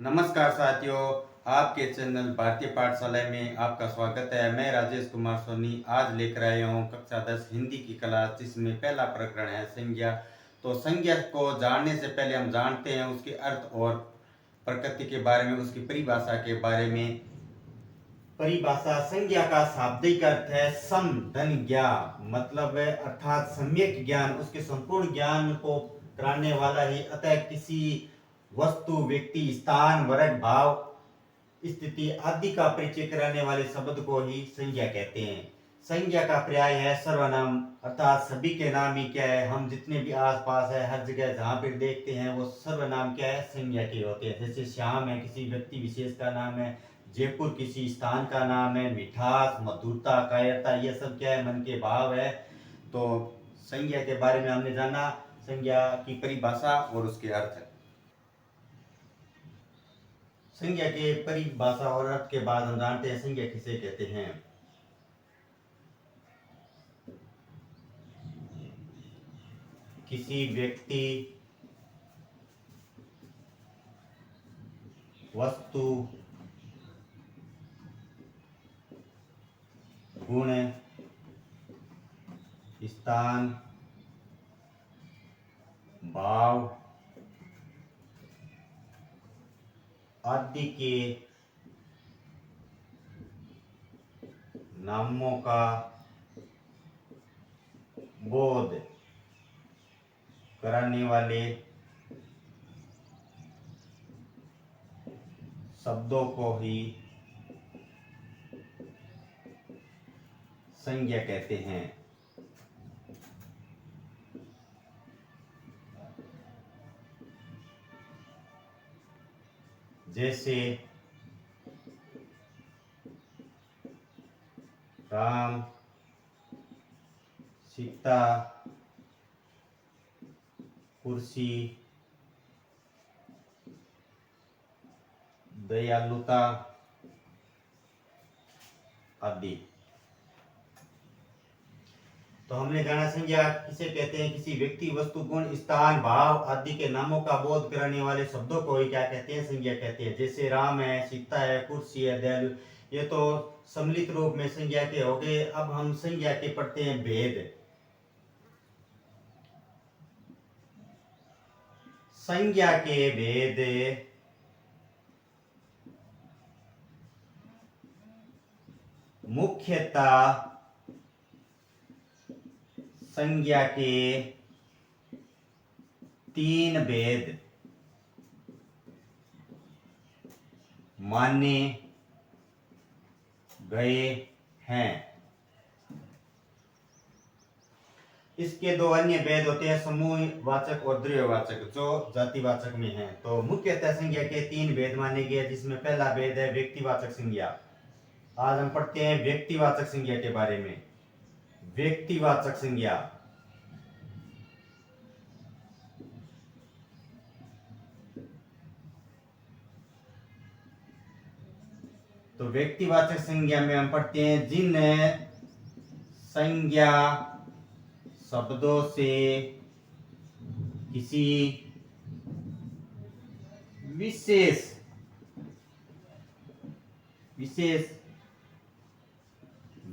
नमस्कार साथियों, आपके चैनल भारतीय पाठशाला में आपका स्वागत है। मैं राजेश कुमार सोनी आज लेकर आया हूँ कक्षा 10 हिंदी की क्लास, जिसमें पहला प्रकरण है संज्ञा। तो संज्ञा को जानने से पहले हम जानते हैं उसके अर्थ और प्रकृति के बारे में, उसकी परिभाषा के बारे में। परिभाषा: संज्ञा का शाब्दिक अर्थ है सम धन ज्ञा, मतलब अर्थात सम्यक ज्ञान, उसके संपूर्ण ज्ञान को कराने वाला ही। अतः किसी वस्तु, व्यक्ति, स्थान, वर्ग, भाव, स्थिति आदि का परिचय कराने वाले शब्द को ही संज्ञा कहते हैं। संज्ञा का पर्याय है सर्वनाम, अर्थात सभी के नाम ही क्या है, हम जितने भी आसपास है, हर जगह जहाँ पे देखते हैं वो सर्वनाम क्या है, संज्ञा के होते हैं। जैसे श्याम है किसी व्यक्ति विशेष का नाम है, जयपुर किसी स्थान का नाम है, मिठास, मधुरता, कायरता, ये सब क्या है, मन के भाव है। तो संज्ञा के बारे में हमने जाना, संज्ञा की परिभाषा और उसके अर्थ। संज्ञा के परिभाषा और अर्थ के बाद हम जानते हैं संज्ञा किसे कहते हैं। किसी व्यक्ति, वस्तु, गुण, स्थान, भाव आदि के नामों का बोध कराने वाले शब्दों को ही संज्ञा कहते हैं। जैसे राम, सीता, कुर्सी, दयालुता आदि। तो हमने जाना संज्ञा किसे कहते हैं, किसी व्यक्ति, वस्तु, गुण, स्थान, भाव आदि के नामों का बोध कराने वाले शब्दों को ही क्या कहते हैं, संज्ञा कहते हैं। जैसे राम है, सीता है, कुर्सी है, दयालु, ये तो सम्मिलित रूप में संज्ञा के हो गए। अब हम संज्ञा के पढ़ते हैं भेद। संज्ञा के भेद: मुख्यतः संज्ञा के 3 भेद माने गए हैं। इसके 2 अन्य भेद होते हैं, समूहवाचक और द्रव्यवाचक, जो जातिवाचक में हैं। तो मुख्यतः संज्ञा के 3 भेद माने गए, जिसमें पहला भेद है व्यक्तिवाचक संज्ञा। आज हम पढ़ते हैं व्यक्तिवाचक संज्ञा के बारे में। व्यक्तिवाचक संज्ञा: तो व्यक्तिवाचक संज्ञा में हम पढ़ते हैं जिन संज्ञा शब्दों से किसी विशेष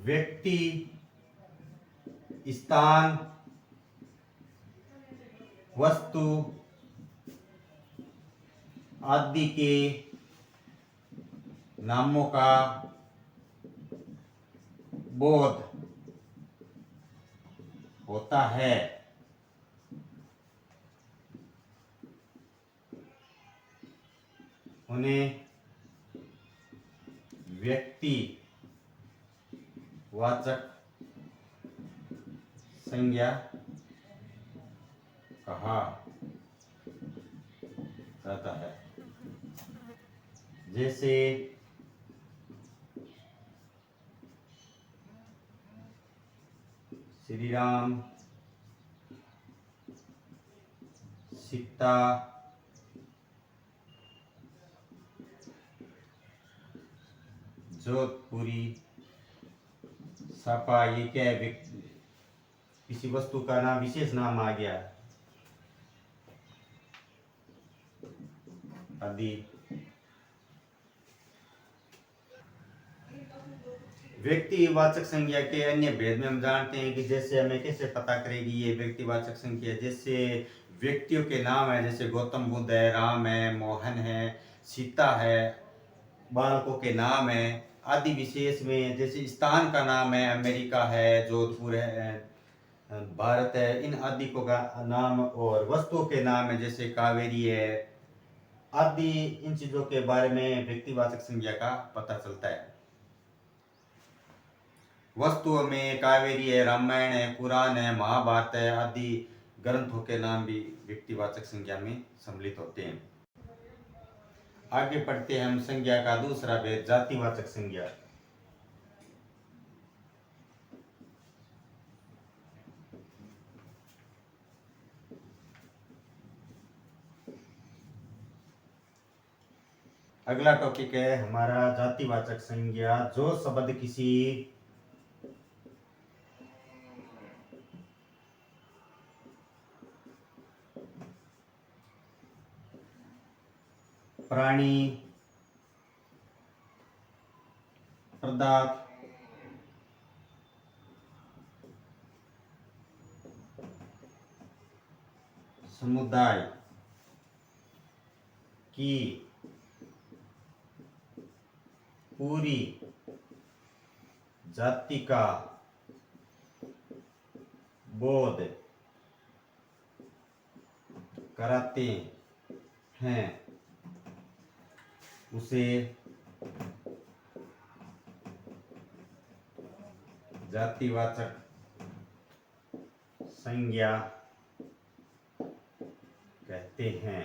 व्यक्ति, स्थान, वस्तु आदि के नामों का बोध होता है, उन्हें व्यक्तिवाचक संज्ञा कहा जाता है। जैसे श्री राम, सीता, जोधपुरी, छापा, ये क्या है, किसी वस्तु का नाम, विशेष नाम आ गया आदि। व्यक्तिवाचक संज्ञा के अन्य भेद में हम जानते हैं कि जैसे हमें कैसे पता करेगी ये व्यक्तिवाचक संज्ञा, जैसे व्यक्तियों के नाम है, जैसे गौतम बुद्ध है, राम है, मोहन है, सीता है, बालकों के नाम है आदि। विशेष में जैसे स्थान का नाम है, अमेरिका है, जोधपुर है, भारत है, इन आदि को का नाम, और वस्तुओं के नाम है जैसे कावेरी है आदि। इन चीजों के बारे में व्यक्तिवाचक संज्ञा का पता चलता है। वस्तुओं में कावेरी है, रामायण है, पुराण है, महाभारत है आदि ग्रंथों के नाम भी व्यक्तिवाचक संज्ञा में सम्मिलित होते हैं। आगे पढ़ते हैं हम संज्ञा का दूसरा भेद, जातिवाचक संज्ञा। अगला टॉपिक है हमारा जातिवाचक संज्ञा। जो शब्द किसी प्राणी, पदार्थ, समुदाय की पूरी जाति का बोध कराते हैं उसे जातिवाचक संज्ञा कहते हैं।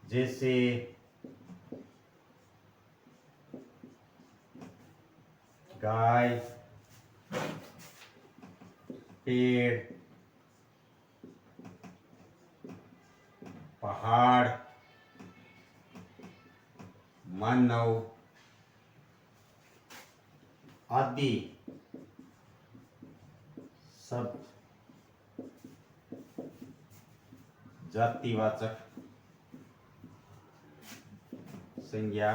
जैसे गाय, पेड़, पहाड़, मानव आदि सब जातिवाचक संज्ञा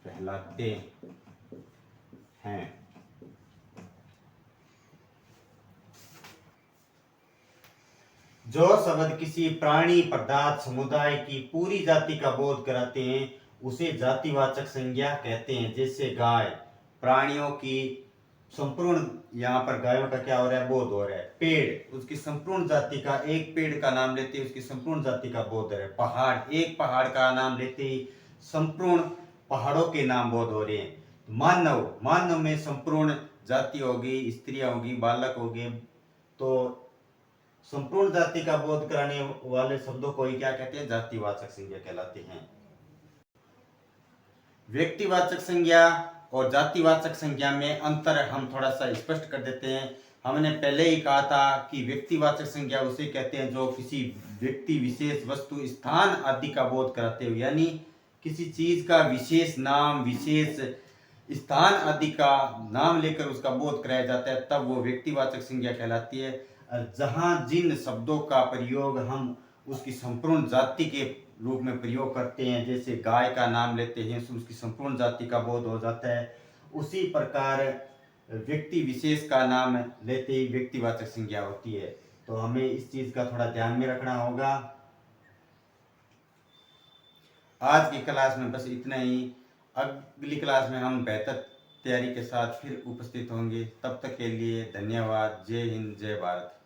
कहलाते हैं। जो शब्द किसी प्राणी, पदार्थ, समुदाय की पूरी जाति का बोध कराते हैं उसे जातिवाचक संज्ञा कहते हैं। जैसे गाय, प्राणियों की संपूर्ण, यहाँ पर गायों का क्या हो रहा है, बोध हो रहा है। पेड़, उसकी संपूर्ण जाति का, एक पेड़ का नाम लेते ही उसकी संपूर्ण जाति का बोध हो रहा है। पहाड़, एक पहाड़ का नाम लेते ही संपूर्ण पहाड़ों के नाम बोध हो रहे हैं। मानव, मानव में संपूर्ण जाति होगी, स्त्रियां होगी, बालक होंगे, तो संपूर्ण जाति का बोध कराने वाले शब्दों को ही क्या कहते हैं, जातिवाचक संज्ञा कहलाते हैं। व्यक्तिवाचक संज्ञा और जातिवाचक संज्ञा में अंतर हम थोड़ा सा स्पष्ट कर देते हैं। हमने पहले ही कहा था कि व्यक्तिवाचक संज्ञा उसे कहते हैं जो किसी व्यक्ति, विशेष, वस्तु, स्थान आदि का बोध कराते हुए, यानी किसी चीज का विशेष नाम, विशेष स्थान आदि का नाम लेकर उसका बोध कराया जाता है, तब वो व्यक्तिवाचक संज्ञा कहलाती है। जहाँ जिन शब्दों का प्रयोग हम उसकी संपूर्ण जाति के रूप में प्रयोग करते हैं, जैसे गाय का नाम लेते हैं तो उसकी संपूर्ण जाति का बोध हो जाता है, उसी प्रकार व्यक्ति विशेष का नाम लेते ही व्यक्तिवाचक संज्ञा होती है। तो हमें इस चीज का थोड़ा ध्यान में रखना होगा। आज की क्लास में बस इतना ही। अगली क्लास में हम बेहतर तैयारी के साथ फिर उपस्थित होंगे। तब तक के लिए धन्यवाद। जय हिंद, जय भारत।